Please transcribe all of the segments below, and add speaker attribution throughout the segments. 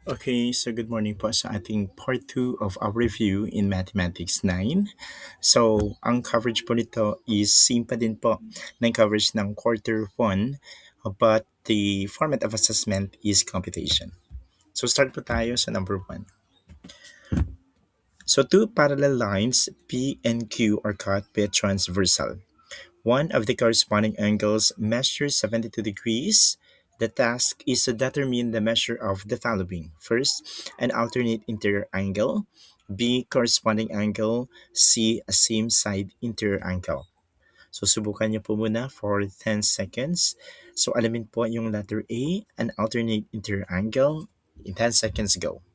Speaker 1: Okay, so good morning po sa ating part 2 of our review in Mathematics 9. So, ang coverage po nito is same pa din po ng coverage ng quarter 1, but the format of assessment is computation. So, start po tayo sa number 1. So, two parallel lines P and Q are cut by a transversal. One of the corresponding angles measures 72 degrees. The task is to determine the measure of the following. First, an alternate interior angle. B, corresponding angle. C, a same side interior angle. So, subukan niyo po muna for 10 seconds. So, alamin po yung letter A, an alternate interior angle. In 10 seconds, go.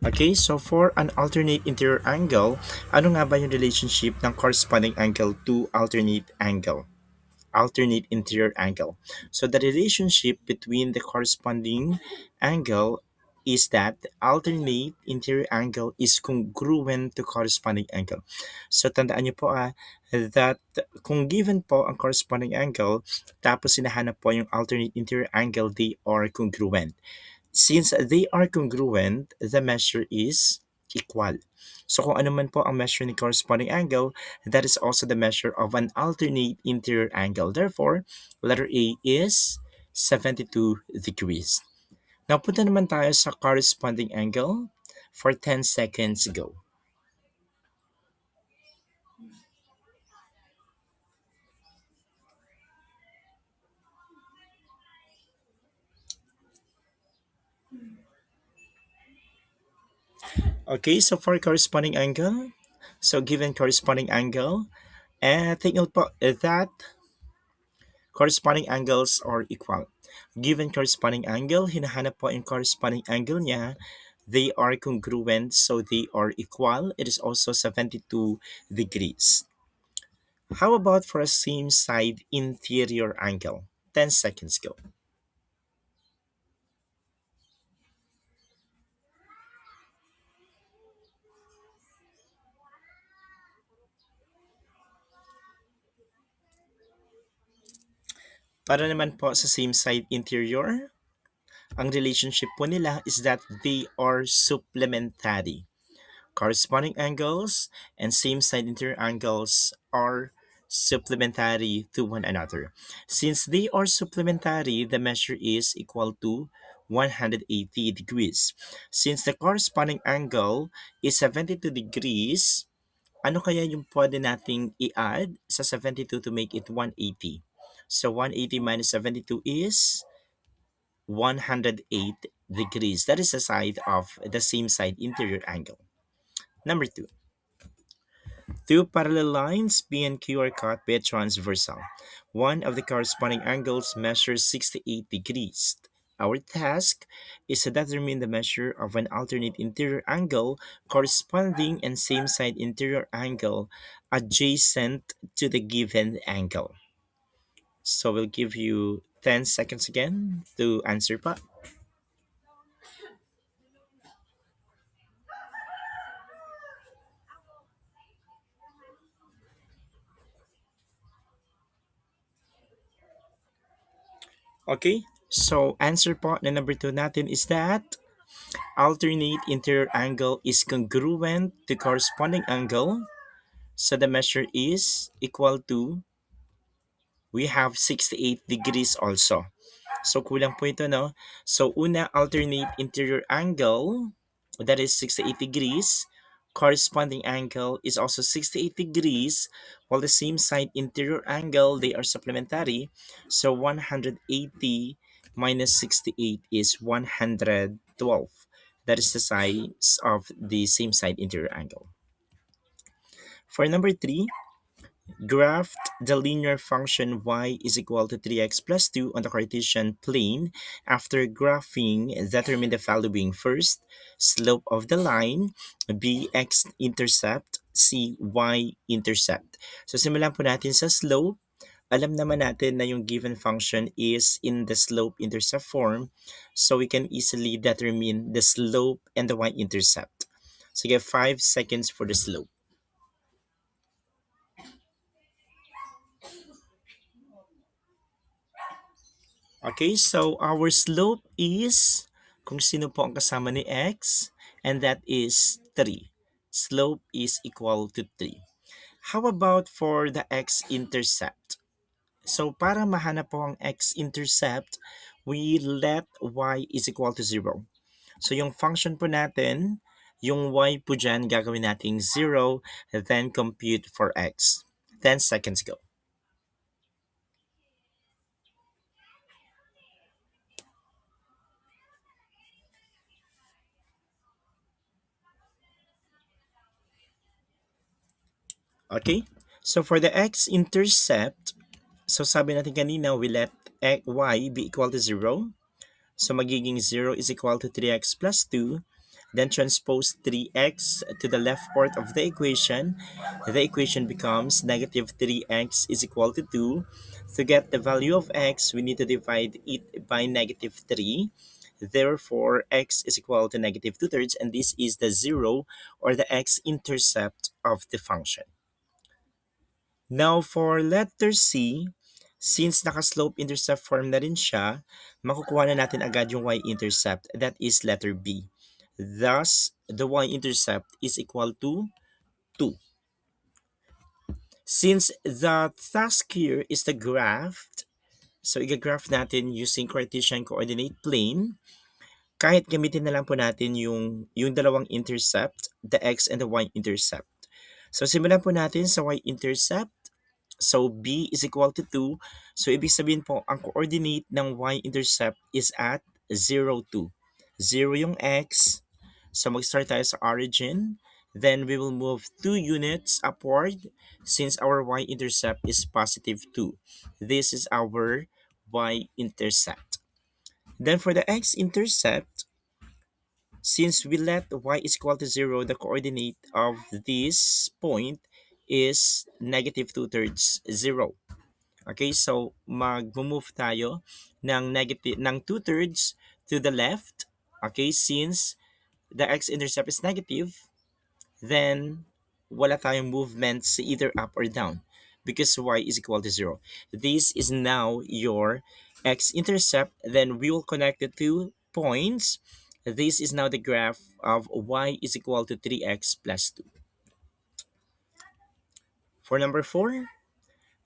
Speaker 1: Okay, so for an alternate interior angle, ano nga ba yung relationship ng corresponding angle to alternate angle? Alternate interior angle. So the relationship between the corresponding angle is that the alternate interior angle is congruent to corresponding angle. So tandaan niyo po that kung given po ang corresponding angle, tapos sinahanap po yung alternate interior angle, they are congruent. Since they are congruent, the measure is equal. So kung ano man po ang measure ni corresponding angle, that is also the measure of an alternate interior angle. Therefore, letter A is 72 degrees. Now, punta naman tayo sa corresponding angle for 10 seconds go. Okay, so for corresponding angle, so given corresponding angle, take note po that corresponding angles are equal. Given corresponding angle, hinahanap po yung corresponding angle niya. They are congruent, so they are equal. It is also 72 degrees. How about for a same side interior angle? 10 seconds go. Para naman po sa same side interior, ang relationship po nila is that they are supplementary. Corresponding angles and same side interior angles are supplementary to one another. Since they are supplementary, the measure is equal to 180 degrees. Since the corresponding angle is 72 degrees, ano kaya yung pwede nating i-add sa 72 to make it 180? So 180 minus 72 is 108 degrees. That is the side of the same side interior angle. Number 2. Two parallel lines P and Q are cut by a transversal. One of the corresponding angles measures 68 degrees. Our task is to determine the measure of an alternate interior angle corresponding and same side interior angle adjacent to the given angle. So we'll give you 10 seconds again to answer pa. Okay, so answer po na number 2 natin is that alternate interior angle is congruent to corresponding angle. So the measure is equal to, we have 68 degrees also. So kulang po ito, no? So una, alternate interior angle, that is 68 degrees. Corresponding angle is also 68 degrees, while the same side interior angle, they are supplementary. So 180 minus 68 is 112. That is the size of the same side interior angle. For number 3, graph the linear function y is equal to 3x plus 2 on the Cartesian plane. After graphing, determine the following. First, slope of the line. B, x-intercept. C, y-intercept. So simulan po natin sa slope. Alam naman natin na yung given function is in the slope-intercept form, so we can easily determine the slope and the y-intercept. Sige, 5 seconds for the slope. Okay, so our slope is kung sino po ang kasama ni x, and that is 3. Slope is equal to 3. How about for the x-intercept? So para mahanap po ang x-intercept, we let y is equal to 0. So yung function po natin, yung y po dyan gagawin nating 0, then compute for x. 10 seconds go. Okay? So for the x-intercept, so sabi natin kanina, we let y be equal to 0. So magiging 0 is equal to 3x plus 2. Then transpose 3x to the left part of the equation. The equation becomes negative 3x is equal to 2. To get the value of x, we need to divide it by negative 3. Therefore, x is equal to negative 2 thirds, and this is the 0 or the x-intercept of the function. Now for letter C, since naka-slope intercept form na rin siya, makukuha na natin agad yung y-intercept. That is letter B. Thus, the y-intercept is equal to 2. Since the task here is the graph, so i-graph natin using Cartesian coordinate plane. Kahit gamitin na lang po natin yung dalawang intercept, the x and the y-intercept. So simulan po natin sa y-intercept. So b is equal to 2. So ibig sabihin po, ang coordinate ng y-intercept is at 0, 2. 0 yung x. So mag-start tayo sa origin. Then we will move 2 units upward since our y-intercept is positive 2. This is our y-intercept. Then for the x-intercept, since we let y is equal to 0, the coordinate of this point is negative 2 thirds 0. Okay, so mag-move tayo ng 2 thirds to the left. Okay, since the x-intercept is negative, then wala tayong movement sa either up or down because y is equal to 0. This is now your x-intercept. Then we will connect the 2 points. This is now the graph of y is equal to 3x plus 2. For number 4,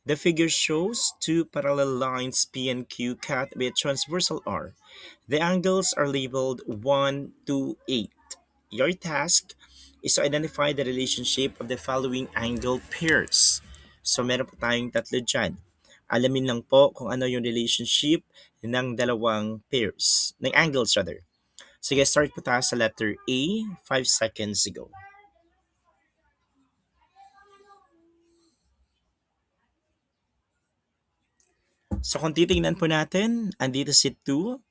Speaker 1: the figure shows two parallel lines P and Q cut by a transversal R. The angles are labeled 1 to 8. Your task is to identify the relationship of the following angle pairs. So meron po tayong tatlo dyan. Alamin lang po kung ano yung relationship ng dalawang pairs, ng angles rather. Sige, start po tayo sa letter A, 5 seconds ago. So kung titingnan po natin, andito si 2,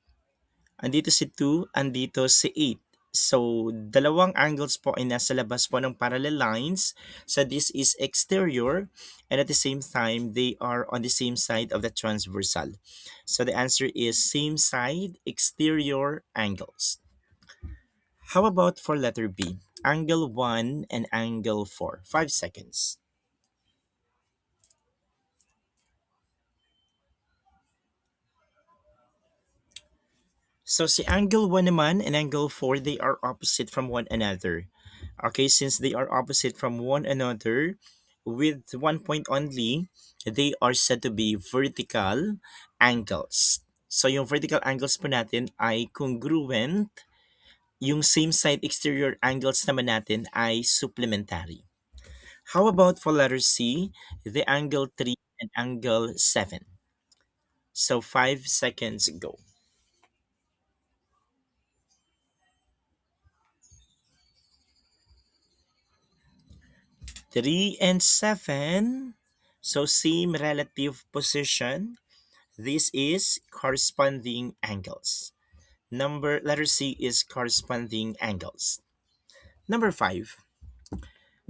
Speaker 1: andito si 2, andito si 8. So, dalawang angles po ay nasa labas po ng parallel lines. So, this is exterior and at the same time, they are on the same side of the transversal. So, the answer is same side exterior angles. How about for letter B? Angle 1 and angle 4. 5 seconds. So, si angle 1 naman and angle 4, they are opposite from one another. Okay, since they are opposite from one another, with one point only, they are said to be vertical angles. So, yung vertical angles po natin ay congruent. Yung same side exterior angles naman natin ay supplementary. How about for letter C, the angle 3 and angle 7? So, 5 seconds go. 3 and 7. So same relative position. This is corresponding angles. Letter C is corresponding angles. Number 5.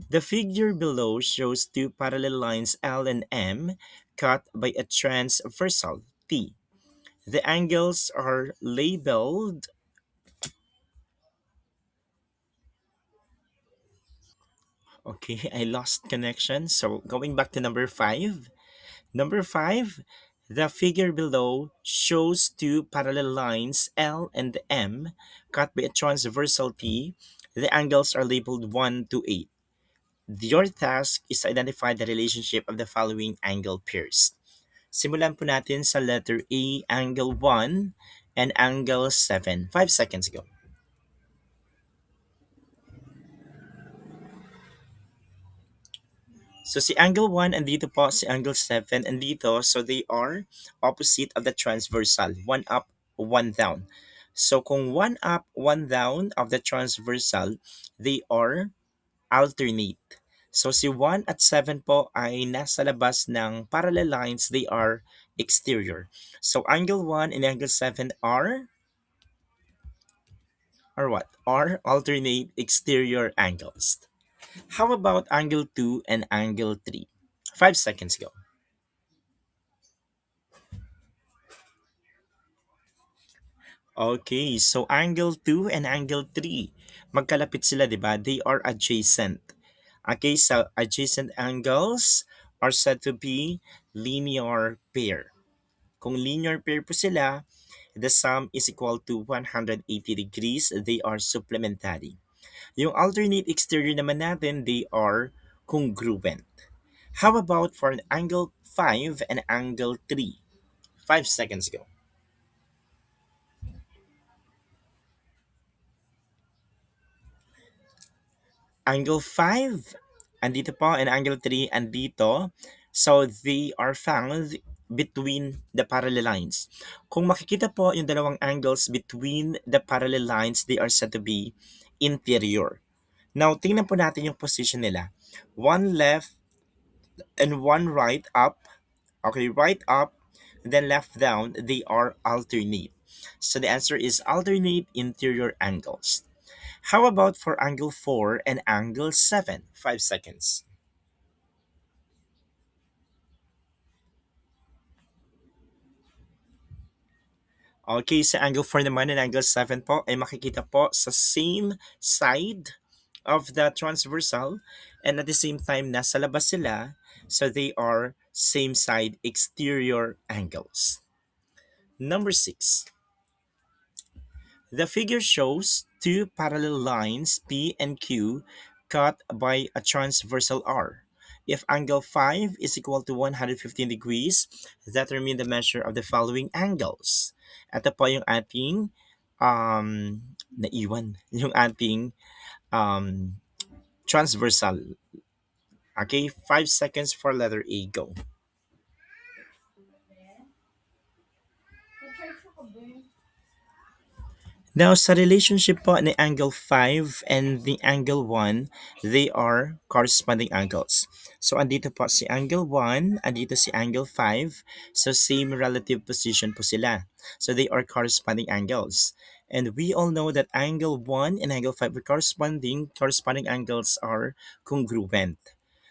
Speaker 1: The figure below shows two parallel lines L and M cut by a transversal T. The angles are labeled Okay, I lost connection. So going back to number five. Number five, the figure below shows two parallel lines L and M cut by a transversal T. The angles are labeled 1 to 8. Your task is to identify the relationship of the following angle pairs. Simulan po natin sa letter A, angle 1 and angle 7. 5 seconds ago. So si angle 1 and dito po si angle 7 and dito, so they are opposite of the transversal. One up, one down. So kung one up, one down of the transversal, they are alternate. So si 1 at 7 po ay nasa labas ng parallel lines, they are exterior. So angle 1 and angle 7 are what? Are alternate exterior angles. How about angle 2 and angle 3? 5 seconds go. Okay, so angle 2 and angle 3. Magkalapit sila, di ba? They are adjacent. Okay, so adjacent angles are said to be linear pair. Kung linear pair po sila, the sum is equal to 180 degrees. They are supplementary. Yung alternate exterior naman natin, they are congruent. How about for an angle 5 and angle 3? 5 seconds go. Angle 5, andito po, and angle 3, andito. So, they are found between the parallel lines. Kung makikita po yung dalawang angles between the parallel lines, they are said to be interior. Now, tingnan po natin yung position nila. One left and one right up. Okay, right up, then left down, they are alternate. So the answer is alternate interior angles. How about for angle 4 and angle 7? 5 seconds. Okay, sa angle 4 naman and angle 7 po ay makikita po sa same side of the transversal and at the same time nasa labas sila, so they are same side exterior angles. Number 6. The figure shows two parallel lines P and Q cut by a transversal R. If angle 5 is equal to 115 degrees, determine the measure of the following angles. Ito po yung ating naiwan, yung ating um, transversal. Okay, 5 seconds for letter A, go. Now, sa relationship po ni angle 5 and the angle 1, they are corresponding angles. So, andito po si angle 1, andito si angle 5. So, same relative position po sila. So, they are corresponding angles. And we all know that angle 1 and angle 5 are corresponding angles are congruent.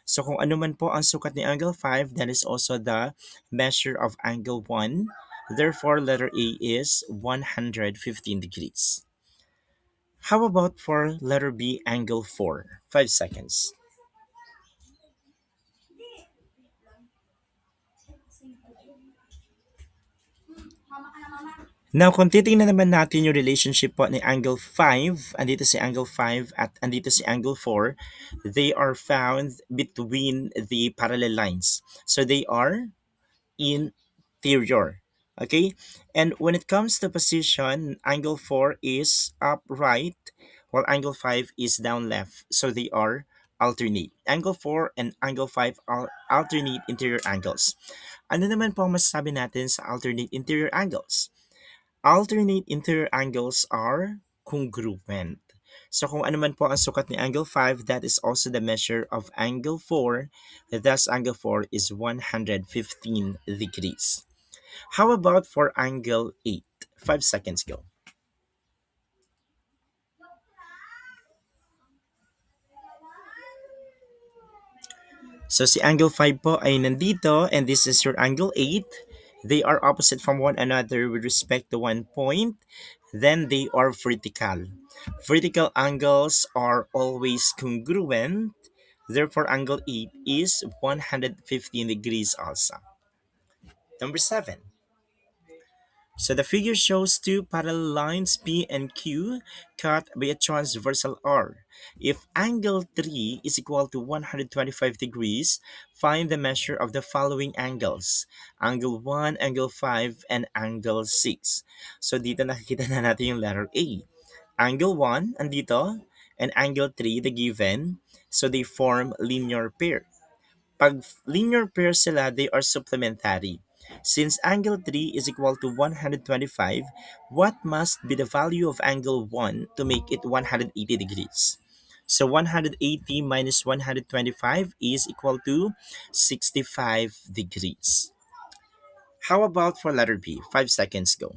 Speaker 1: So, kung ano man po ang sukat ni angle 5, that is also the measure of angle 1. Therefore, letter A is 115 degrees. How about for letter B, angle 4? 5 seconds. Now, kung titingnan naman natin yung relationship po ni angle 5, andito si angle 5 at andito si angle 4, they are found between the parallel lines. So, they are interior. Okay? And when it comes to position, angle 4 is upright while angle 5 is down left. So they are alternate. Angle 4 and angle 5 are alternate interior angles. Ano naman po ang masasabi natin sa alternate interior angles? Alternate interior angles are congruent. So kung ano man po ang sukat ni angle 5, that is also the measure of angle 4. Thus, angle 4 is 115 degrees. How about for angle 8? 5 seconds go. So si angle 5 po ay nandito and this is your angle 8. They are opposite from one another with respect to one point. Then they are vertical. Vertical angles are always congruent. Therefore, angle 8 is 115 degrees also. Number 7. So the figure shows two parallel lines P and Q cut by a transversal R. If angle 3 is equal to 125 degrees, find the measure of the following angles. Angle 1, angle 5, and angle 6. So dito nakikita na natin yung letter A. Angle 1, andito, and angle 3, the given. So they form linear pair. Pag linear pair sila, they are supplementary. Since angle 3 is equal to 125, what must be the value of angle 1 to make it 180 degrees? So 180 minus 125 is equal to 65 degrees. How about for letter B? 5 seconds go.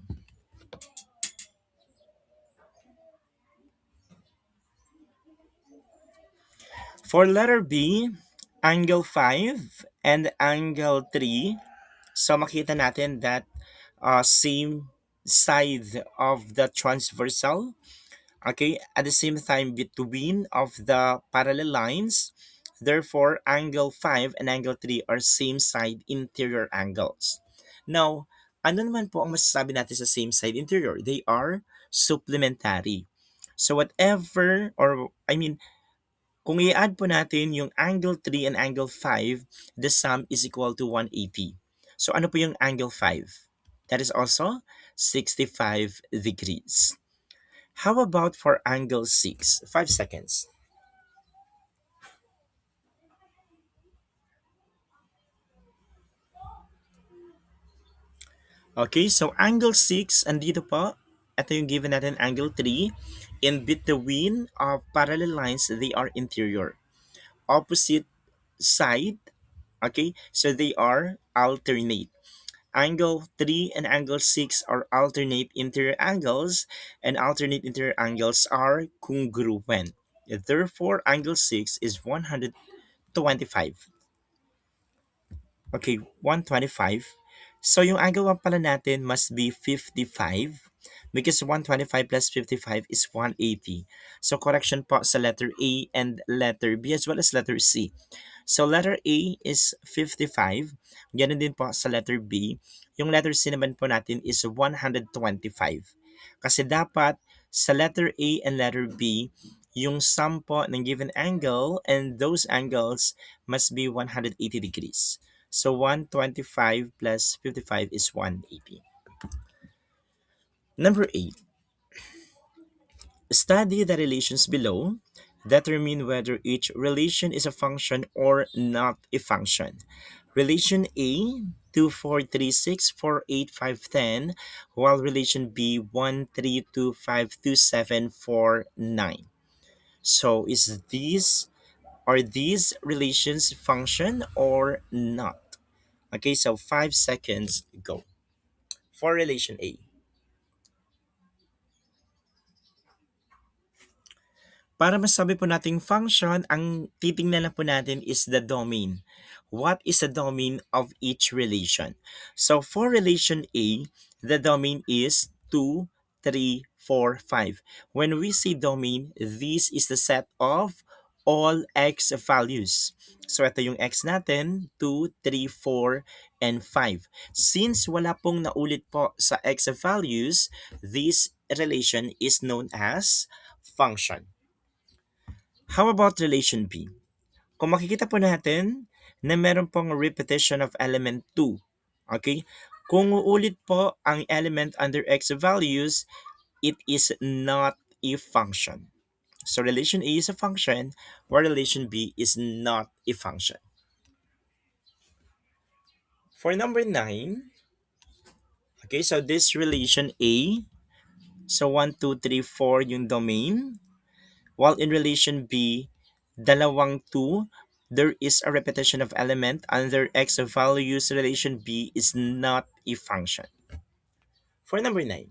Speaker 1: For letter B, angle 5 and angle 3. So makita natin that same side of the transversal, okay, at the same time between of the parallel lines. Therefore, angle 5 and angle 3 are same side interior angles. Now, ano naman po ang masasabi natin sa same side interior? They are supplementary. So whatever, or I mean, kung i-add po natin yung angle 3 and angle 5, the sum is equal to 180. So ano po yung angle 5? That is also 65 degrees. How about for angle 6? 5 seconds. Okay, so angle 6, andito po. Ito yung given natin, angle 3. In between of parallel lines, they are interior. Opposite side, okay, so they are alternate. Angle 3 and angle 6 are alternate interior angles, and alternate interior angles are congruent. Therefore, angle 6 is 125. Okay, 125. So yung angle 1 pala natin must be 55 because 125 plus 55 is 180. So correction po sa letter A and letter B as well as letter C. So letter A is 55. Ganun din po sa letter B. Yung letter C naman po natin is 125. Kasi dapat sa letter A and letter B, yung sum po ng given angle and those angles must be 180 degrees. So 125 plus 55 is 180. Number 8. Study the relations below. Determine whether each relation is a function or not a function. Relation A, 2, 4, 3, 6, 4, 8, 5, 10, while relation B, 1, 3, 2, 5, 2, 7, 4, 9. So is these, are these relations function or not? Okay, so 5 seconds go. For relation A. Para masabi po nating function, ang titingnan lang po natin is the domain. What is the domain of each relation? So for relation A, the domain is 2, 3, 4, 5. When we say domain, this is the set of all x values. So ito yung x natin, 2, 3, 4, and 5. Since wala pong naulit po sa x values, this relation is known as function. How about relation B? Kung makikita po natin na meron pong repetition of element 2. Okay? Kung uulit po ang element under x values, it is not a function. So relation A is a function, while relation B is not a function. For number 9, okay, so this relation A, so 1, 2, 3, 4 yung domain. While in relation B, dalawang 2, there is a repetition of element under x values. Relation B is not a function. For number 9,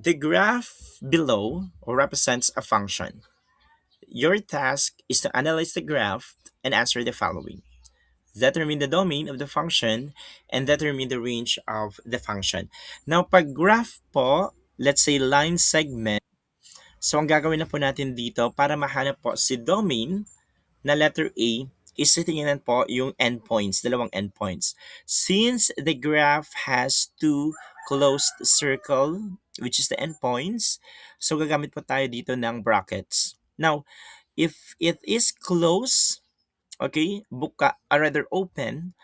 Speaker 1: the graph below represents a function. Your task is to analyze the graph and answer the following. Determine the domain of the function and determine the range of the function. Now, pag graph po, let's say line segment, so ang gagawin na po natin dito para mahanap po si domain, na letter A is titingnan po yung endpoints, dalawang endpoints. Since the graph has two closed circle, which is the endpoints, so gagamit po tayo dito ng brackets. Now, if it is close, okay, buka, or rather open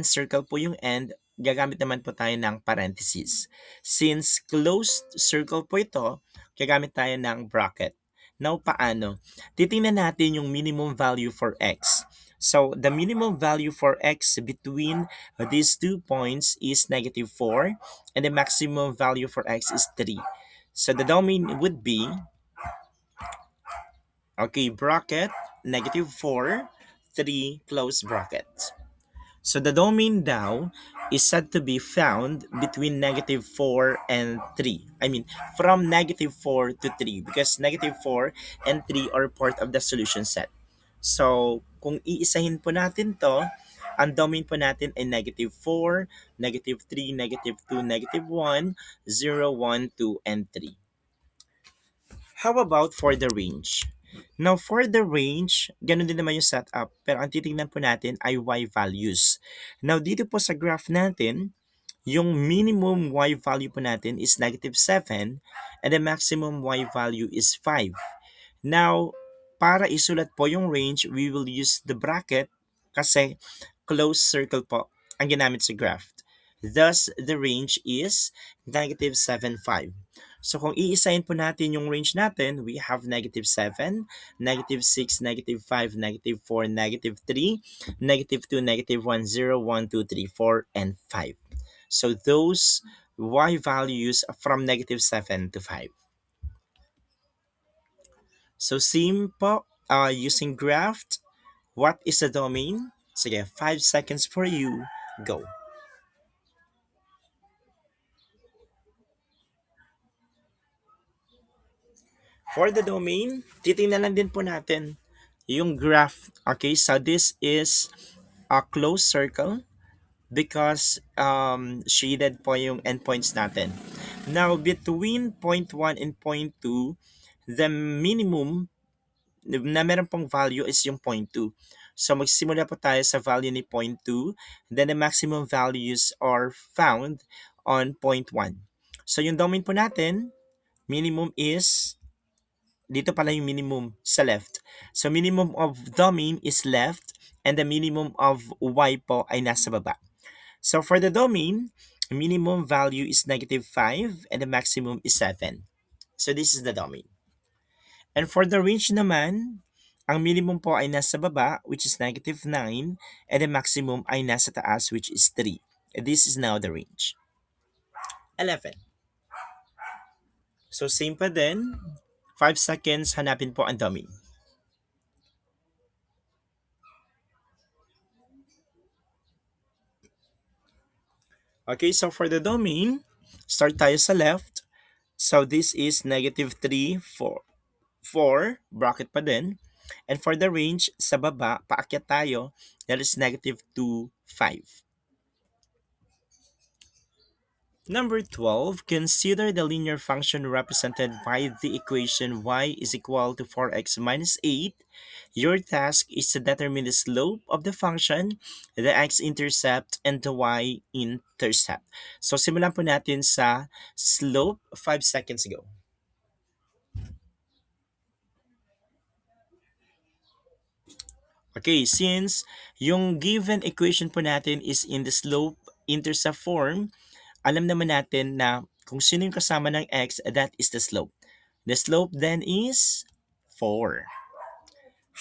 Speaker 1: circle po yung end, gagamit naman po tayo ng parentheses. Since closed circle po ito, gagamit tayo ng bracket. Now, paano? Titingnan natin yung minimum value for x. So, the minimum value for x between these 2 points is -4, and the maximum value for x is 3. So, the domain would be, okay, bracket, -4, 3, close bracket. So the domain daw is said to be found between -4 and 3. I mean, from -4 to 3, because -4 and 3 are part of the solution set. So, kung iisahin po natin to, ang domain po natin ay -4, -3, -2, -1, 0, 1, 2, and 3. How about for the range? Now, for the range, ganun din naman yung setup. Pero ang titingnan po natin ay y values. Now, dito po sa graph natin, yung minimum y value po natin is -7 and the maximum y value is 5. Now, para isulat po yung range, we will use the bracket kasi closed circle po ang ginamit sa graph. Thus, the range is -7, 5. So, kung iisahin po natin yung range natin, we have -7, -6, -5, -4, -3, -2, -1, 0, 1, 2, 3, 4, and 5. So, those y values from -7 to 5. So, same po, using graph, what is the domain? Sige, 5 seconds for you. Go. For the domain, titingnan lang din po natin yung graph. Okay, so this is a closed circle because shaded po yung endpoints natin. Now, between point 1 and point 2, the minimum na meron pong value is yung point 2. So, magsimula po tayo sa value ni point 2. Then, the maximum values are found on point 1. So, yung domain po natin, minimum is dito pala yung minimum sa left. So, minimum of domain is left and the minimum of y po ay nasa baba. So, for the domain, minimum value is -5 and the maximum is 7. So, this is the domain. And for the range naman, ang minimum po ay nasa baba, which is -9, and the maximum ay nasa taas, which is 3. And this is now the range. 11. So, same pa din. 5 seconds, hanapin po ang domain. Okay, so for the domain, start tayo sa left. So this is -3, 4, 4, bracket pa din. And for the range, sa baba, paakyat tayo, that is -2, 5. Number 12, consider the linear function represented by the equation y is equal to 4x minus 8. Your task is to determine the slope of the function, the x-intercept, and the y-intercept. So, simulan po natin sa slope. 5 seconds ago. Okay, since yung given equation po natin is in the slope-intercept form, alam naman natin na kung sino yung kasama ng x, that is the slope. The slope then is 4.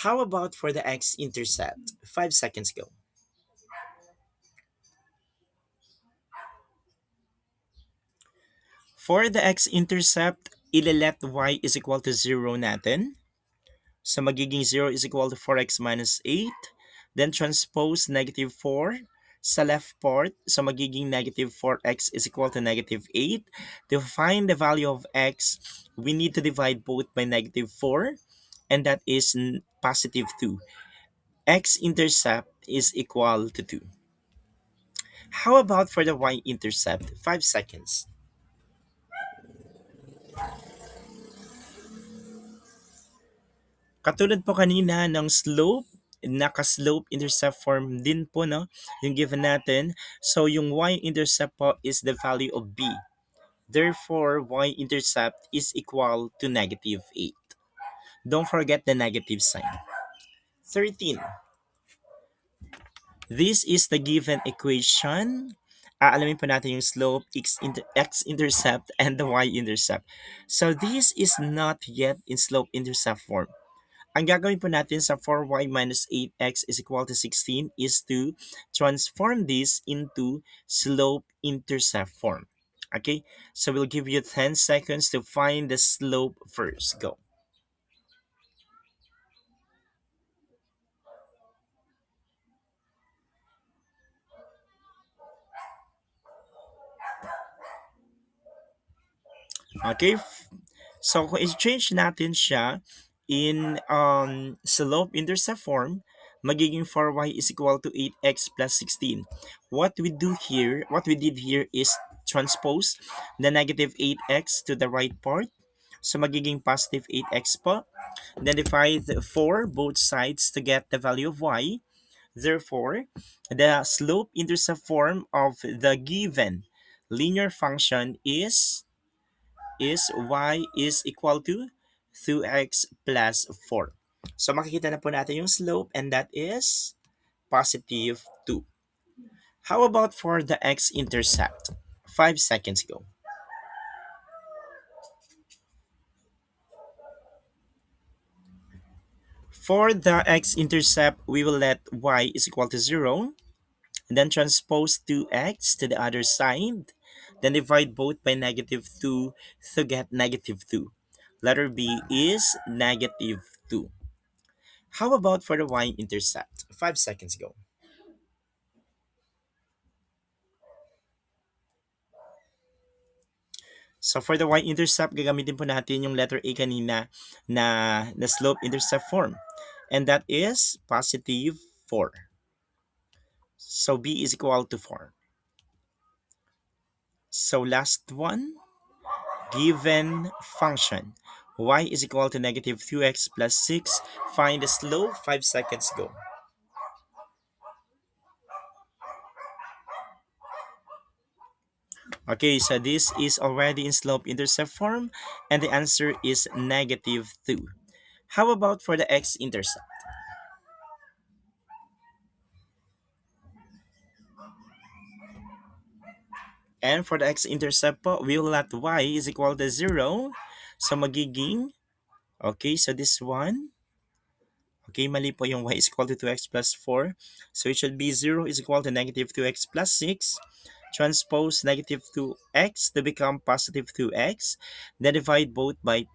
Speaker 1: How about for the x-intercept? 5 seconds go. For the x-intercept, ilalet y is equal to 0 natin. So magiging 0 is equal to 4x minus 8. Then transpose -4 sa left part. So magiging -4x is equal to -8. To find the value of x, we need to divide both by -4. And that is +2. X-intercept is equal to 2. How about for the y-intercept? 5 seconds. Katulad po kanina ng slope, naka-slope intercept form din po, no, yung given natin. So yung y-intercept po is the value of b. Therefore, y-intercept is equal to negative 8. Don't forget the negative sign. 13. This is the given equation. Aalamin po natin yung slope, x-intercept, and the y-intercept. So this is not yet in slope-intercept form. Ang gagawin po natin sa 4y minus 8x is equal to 16 is to transform this into slope-intercept form. Okay, so we'll give you 10 seconds to find the slope first. Go. Okay, so kung i-change natin siya in slope-intercept form, magiging 4y is equal to 8x plus 16. What we did here is transpose the negative 8x to the right part. So magiging positive 8x po. Then divide 4 both sides to get the value of y. Therefore, the slope-intercept form of the given linear function is y is equal to 2x plus 4. So makikita na po natin yung slope and that is positive 2. How about for the x-intercept? 5 seconds go. For the x-intercept, we will let y is equal to 0, and then transpose 2x to the other side, then divide both by negative 2 to get negative 2. Letter B is negative 2. How about for the y-intercept? 5 seconds go. So for the y-intercept, gagamitin po natin yung letter A kanina na slope-intercept form. And that is positive 4. So B is equal to 4. So last one, given function. Y is equal to negative 2x plus 6. Find the slope. 5 seconds go. Okay, so this is already in slope-intercept form. And the answer is negative 2. How about for the x-intercept? And for the x-intercept po, we will let y is equal to 0. So magiging, okay, so this one, okay, mali po yung y is equal to 2x plus 4. So it should be 0 is equal to negative 2x plus 6. Transpose negative 2x to become positive 2x. Then divide both by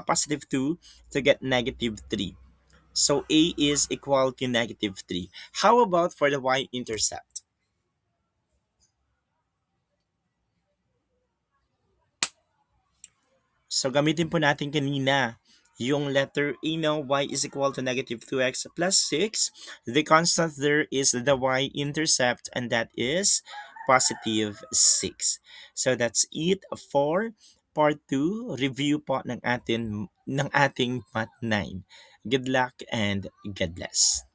Speaker 1: positive 2 to get negative 3. So a is equal to negative 3. How about for the y-intercept? So gamitin po natin kanina yung letter A now, y is equal to negative 2x plus 6. The constant there is the y-intercept and that is positive 6. So that's it for part 2. Review po ng ating Math 9. Good luck and God bless.